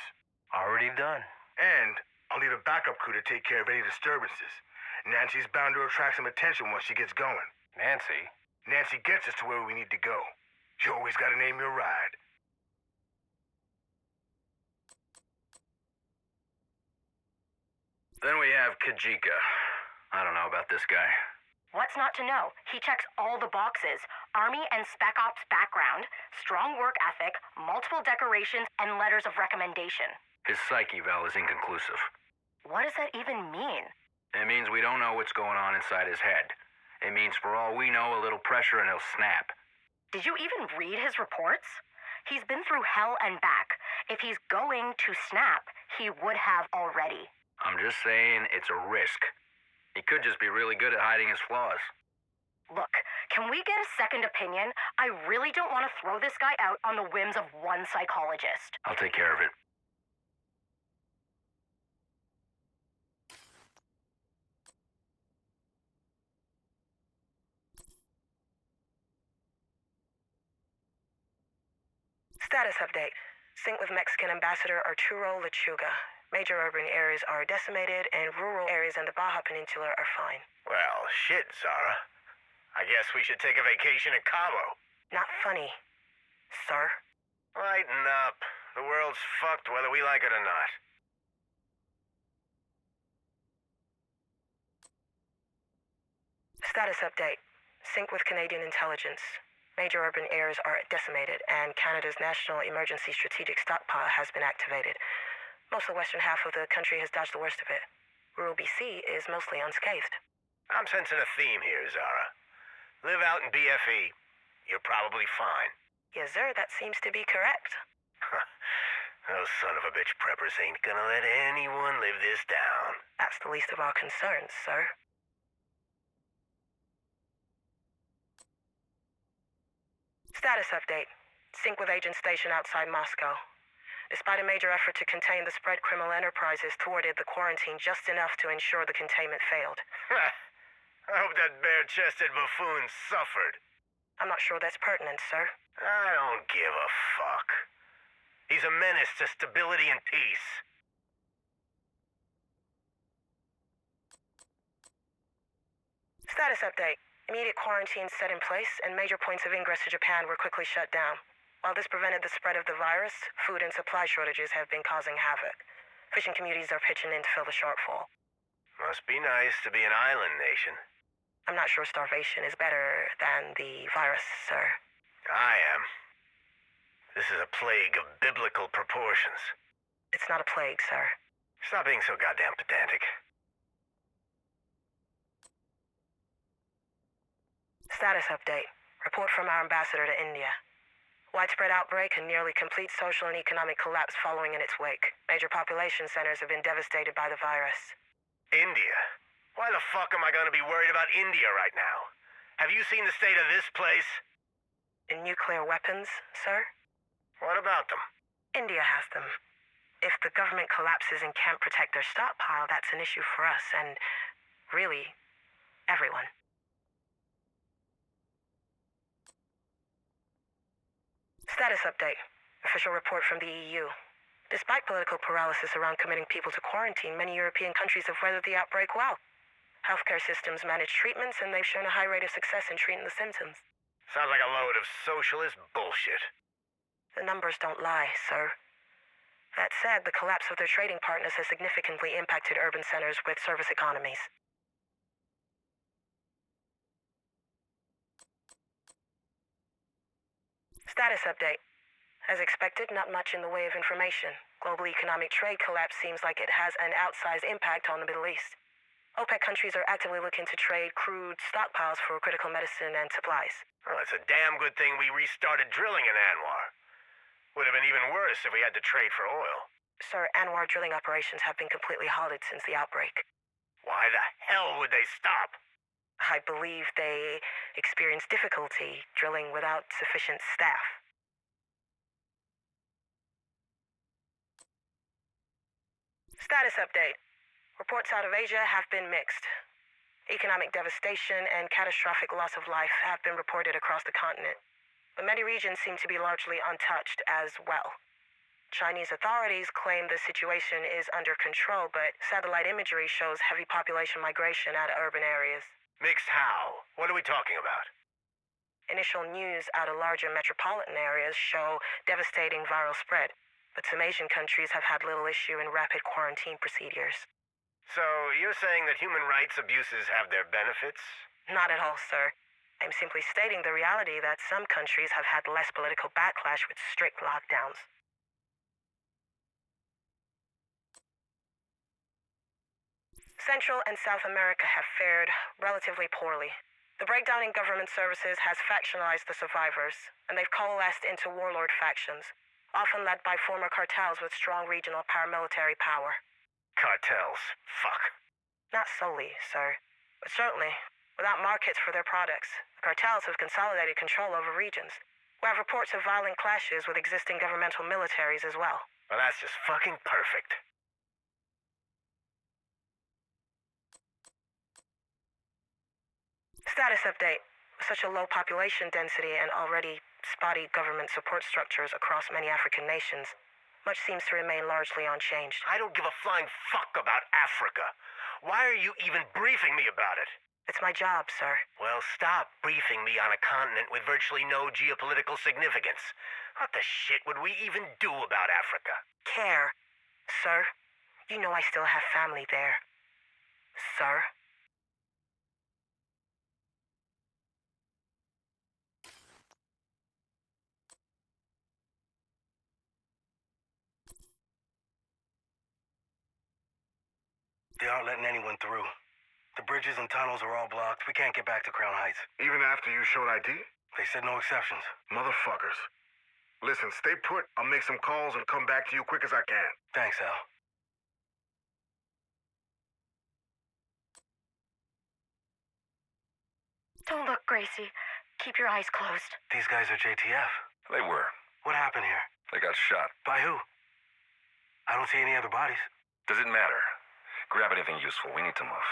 Already done. And I'll need a backup crew to take care of any disturbances. Nancy's bound to attract some attention once she gets going. Nancy? Nancy gets us to where we need to go. You always gotta name your ride. Then we have Kajika. I don't know about this guy. What's not to know? He checks all the boxes. Army and Spec Ops background, strong work ethic, multiple decorations, and letters of recommendation. His psych eval is inconclusive. What does that even mean? It means we don't know what's going on inside his head. It means for all we know, a little pressure and he'll snap. Did you even read his reports? He's been through hell and back. If he's going to snap, he would have already. I'm just saying it's a risk. He could just be really good at hiding his flaws. Look, can we get a second opinion? I really don't want to throw this guy out on the whims of one psychologist. I'll take care of it. Status update. Sync with Mexican Ambassador Arturo Lechuga. Major urban areas are decimated, and rural areas in the Baja Peninsula are fine. Well, shit, Zara. I guess we should take a vacation at Cabo. Not funny, sir. Lighten up. The world's fucked whether we like it or not. Status update. Sync with Canadian intelligence. Major urban areas are decimated, and Canada's National Emergency Strategic Stockpile has been activated. Most of the western half of the country has dodged the worst of it. Rural BC is mostly unscathed. I'm sensing a theme here, Zara. Live out in BFE. You're probably fine. Yes, sir, that seems to be correct. Those son of a bitch preppers ain't gonna let anyone live this down. That's the least of our concerns, sir. Status update. Sync with agent station outside Moscow. Despite a major effort to contain the spread, criminal enterprises thwarted the quarantine just enough to ensure the containment failed. I hope that bare-chested buffoon suffered. I'm not sure that's pertinent, sir. I don't give a fuck. He's a menace to stability and peace. Status update. Immediate quarantine set in place, and major points of ingress to Japan were quickly shut down. While this prevented the spread of the virus, food and supply shortages have been causing havoc. Fishing communities are pitching in to fill the shortfall. Must be nice to be an island nation. I'm not sure starvation is better than the virus, sir. I am. This is a plague of biblical proportions. It's not a plague, sir. Stop being so goddamn pedantic. Status update. Report from our ambassador to India. Widespread outbreak and nearly complete social and economic collapse following in its wake. Major population centers have been devastated by the virus. India? Why the fuck am I gonna be worried about India right now? Have you seen the state of this place? In nuclear weapons, sir? What about them? India has them. If the government collapses and can't protect their stockpile, that's an issue for us and, really, everyone. Status update. Official report from the EU. Despite political paralysis around committing people to quarantine, many European countries have weathered the outbreak well. Healthcare systems manage treatments, and they've shown a high rate of success in treating the symptoms. Sounds like a load of socialist bullshit. The numbers don't lie, sir. That said, the collapse of their trading partners has significantly impacted urban centers with service economies. Status update. As expected, not much in the way of information. Global economic trade collapse seems like it has an outsized impact on the Middle East. OPEC countries are actively looking to trade crude stockpiles for critical medicine and supplies. Well, it's a damn good thing we restarted drilling in Anwar. Would have been even worse if we had to trade for oil. Sir, Anwar drilling operations have been completely halted since the outbreak. Why the hell would they stop? I believe they experienced difficulty drilling without sufficient staff. Status update. Reports out of Asia have been mixed. Economic devastation and catastrophic loss of life have been reported across the continent, but many regions seem to be largely untouched as well. Chinese authorities claim the situation is under control, but satellite imagery shows heavy population migration out of urban areas. Mixed how? What are we talking about? Initial news out of larger metropolitan areas show devastating viral spread, but some Asian countries have had little issue in rapid quarantine procedures. So, you're saying that human rights abuses have their benefits? Not at all, sir. I'm simply stating the reality that some countries have had less political backlash with strict lockdowns. Central and South America have fared relatively poorly. The breakdown in government services has factionalized the survivors, and they've coalesced into warlord factions, often led by former cartels with strong regional paramilitary power. Cartels. Fuck. Not solely, sir, but certainly, without markets for their products, the cartels have consolidated control over regions. We have reports of violent clashes with existing governmental militaries as well. Well, that's just fucking perfect. Status update. With such a low population density and already spotty government support structures across many African nations, much seems to remain largely unchanged. I don't give a flying fuck about Africa. Why are you even briefing me about it? It's my job, sir. Well, stop briefing me on a continent with virtually no geopolitical significance. What the shit would we even do about Africa? Care. Sir, you know I still have family there. Sir? They aren't letting anyone through. The bridges and tunnels are all blocked. We can't get back to Crown Heights. Even after you showed ID? They said no exceptions. Motherfuckers. Listen, stay put. I'll make some calls and come back to you quick as I can. Thanks, Al. Don't look, Gracie. Keep your eyes closed. These guys are JTF. They were. What happened here? They got shot. By who? I don't see any other bodies. Does it matter? Grab anything useful. We need to move.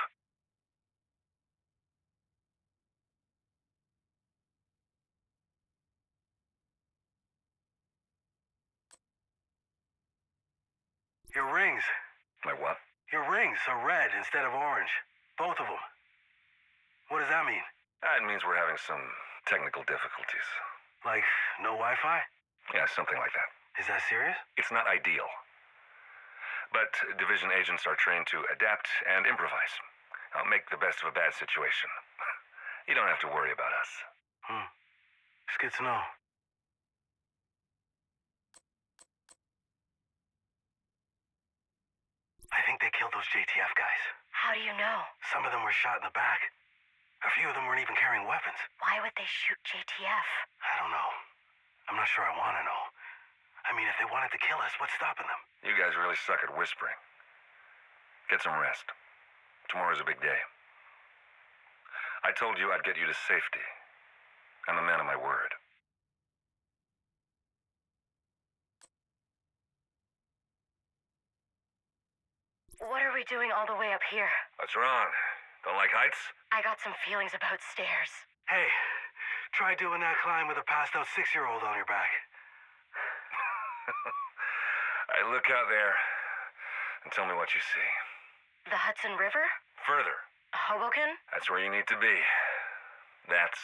Your rings. My what? Your rings are red instead of orange. Both of them. What does that mean? It means we're having some technical difficulties. Like, no Wi-Fi? Yeah, something like that. Is that serious? It's not ideal. But division agents are trained to adapt and improvise. I'll make the best of a bad situation. You don't have to worry about us. It's good to know. I think they killed those JTF guys. How do you know? Some of them were shot in the back. A few of them weren't even carrying weapons. Why would they shoot JTF? I don't know. I'm not sure I want to know. I mean, if they wanted to kill us, what's stopping them? You guys really suck at whispering. Get some rest. Tomorrow's a big day. I told you I'd get you to safety. I'm a man of my word. What are we doing all the way up here? What's wrong? Don't like heights? I got some feelings about stairs. Hey, try doing that climb with a passed-out 6-year-old on your back. I look out there and tell me what you see. The Hudson River? Further. Hoboken? That's where you need to be. That's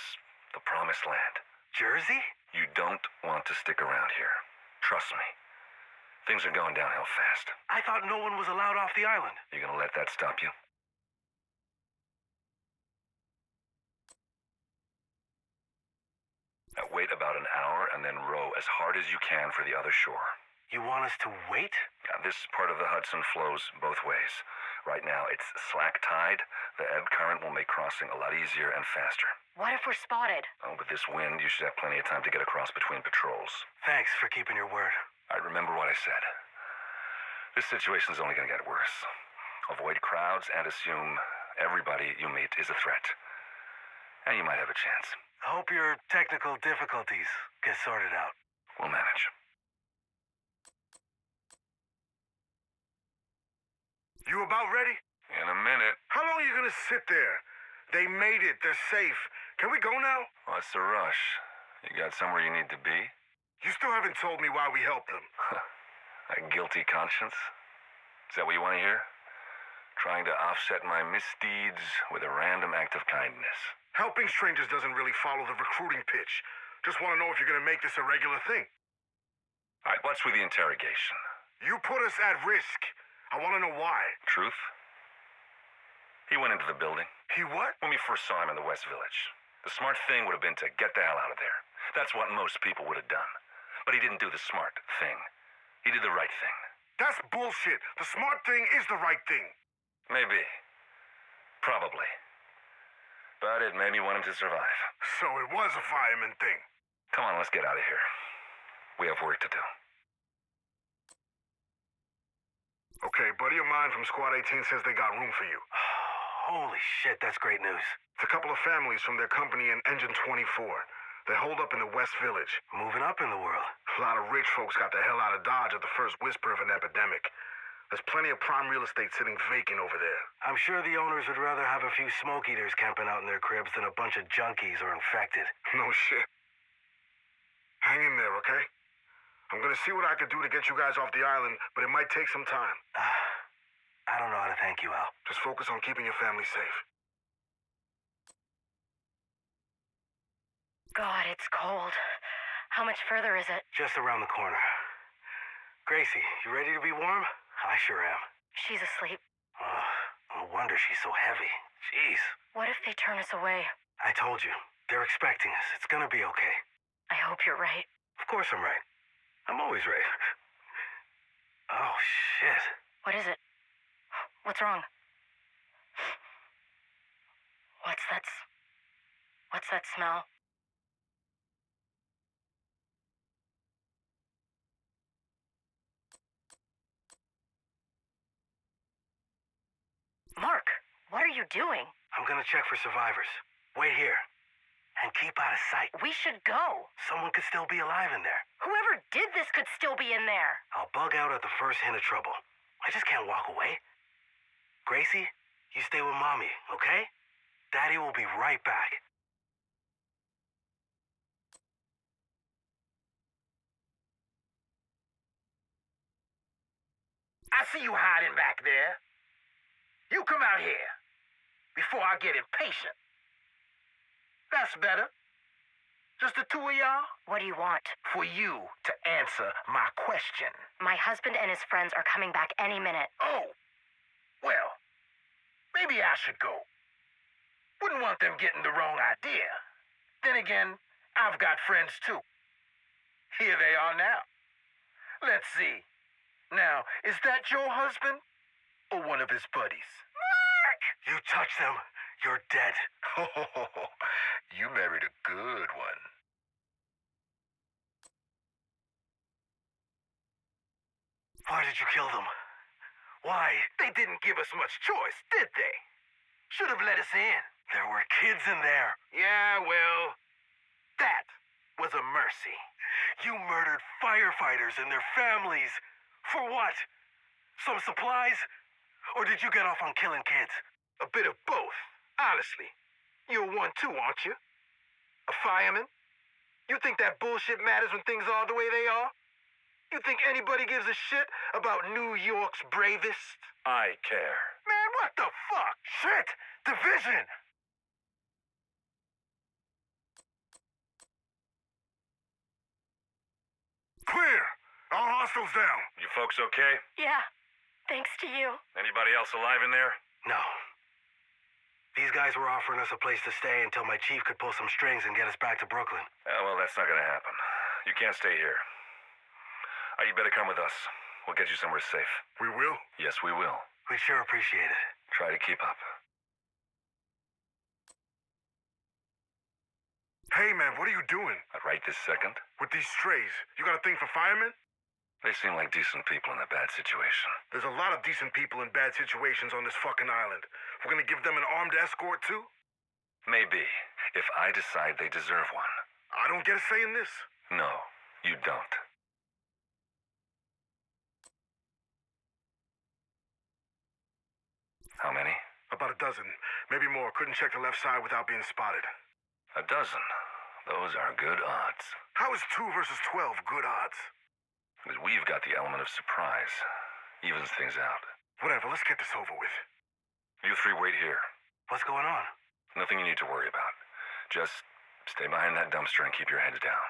the promised land. Jersey? You don't want to stick around here. Trust me. Things are going downhill fast. I thought no one was allowed off the island. You gonna let that stop you? Now wait about an hour and then row as hard as you can for the other shore. You want us to wait? Now, this part of the Hudson flows both ways. Right now, it's slack tide. The ebb current will make crossing a lot easier and faster. What if we're spotted? Oh, with this wind, you should have plenty of time to get across between patrols. Thanks for keeping your word. All right, remember what I said. This situation's only gonna get worse. Avoid crowds and assume everybody you meet is a threat. And you might have a chance. I hope your technical difficulties get sorted out. We'll manage. You about ready? In a minute. How long are you gonna sit there? They made it. They're safe. Can we go now? What's the rush? You got somewhere you need to be? You still haven't told me why we helped them. A guilty conscience? Is that what you want to hear? Trying to offset my misdeeds with a random act of kindness. Helping strangers doesn't really follow the recruiting pitch. Just want to know if you're gonna make this a regular thing. All right, what's with the interrogation? You put us at risk. I want to know why. Truth? He went into the building. He what? When we first saw him in the West Village. The smart thing would have been to get the hell out of there. That's what most people would have done. But he didn't do the smart thing. He did the right thing. That's bullshit. The smart thing is the right thing. Maybe. Probably. But it made me want him to survive. So it was a fireman thing. Come on, let's get out of here. We have work to do. Okay, buddy of mine from Squad 18 says they got room for you. Holy shit, that's great news. It's a couple of families from their company in Engine 24. They hold up in the West Village. Moving up in the world. A lot of rich folks got the hell out of Dodge at the first whisper of an epidemic. There's plenty of prime real estate sitting vacant over there. I'm sure the owners would rather have a few smoke eaters camping out in their cribs than a bunch of junkies or infected. No shit. Hang in there, okay? I'm gonna see what I could do to get you guys off the island, but it might take some time. I don't know how to thank you, Al. Just focus on keeping your family safe. God, it's cold. How much further is it? Just around the corner. Gracie, you ready to be warm? I sure am. She's asleep. Oh, no wonder she's so heavy. Jeez. What if they turn us away? I told you. They're expecting us. It's gonna be okay. I hope you're right. Of course I'm right. I'm always right. Oh, shit. What is it? What's wrong? What's that smell? Mark, what are you doing? I'm gonna check for survivors. Wait here. And keep out of sight. We should go. Someone could still be alive in there. Whoever did this could still be in there. I'll bug out at the first hint of trouble. I just can't walk away. Gracie, you stay with Mommy, okay? Daddy will be right back. I see you hiding back there. You come out here before I get impatient. That's better. Just the two of y'all? What do you want? For you to answer my question. My husband and his friends are coming back any minute. Oh, well, maybe I should go. Wouldn't want them getting the wrong idea. Then again, I've got friends too. Here they are now. Let's see. Now, is that your husband or one of his buddies? Mark! You touch them, you're dead. Oh, you married a good one. Why did you kill them? Why? They didn't give us much choice, did they? Should have let us in. There were kids in there. Yeah, well, that was a mercy. You murdered firefighters and their families. For what? Some supplies? Or did you get off on killing kids? A bit of both, honestly. You're one too, aren't you? A fireman? You think that bullshit matters when things are the way they are? You think anybody gives a shit about New York's bravest? I care. Man, what the fuck? Shit! Division! Clear! All hostiles down. You folks okay? Yeah, thanks to you. Anybody else alive in there? No. These guys were offering us a place to stay until my chief could pull some strings and get us back to Brooklyn. Well, that's not gonna happen. You can't stay here. You better come with us. We'll get you somewhere safe. We will? Yes, we will. We'd sure appreciate it. Try to keep up. Hey, man, what are you doing? Right this second? With these strays, you got a thing for firemen? They seem like decent people in a bad situation. There's a lot of decent people in bad situations on this fucking island. We're gonna give them an armed escort, too? Maybe, if I decide they deserve one. I don't get a say in this. No, you don't. How many? About a dozen, maybe more. Couldn't check the left side without being spotted. A dozen. Those are good odds. How is 2 versus 12 good odds? Because we've got the element of surprise. Evens things out. Whatever, let's get this over with. You three wait here. What's going on? Nothing you need to worry about. Just stay behind that dumpster and keep your heads down.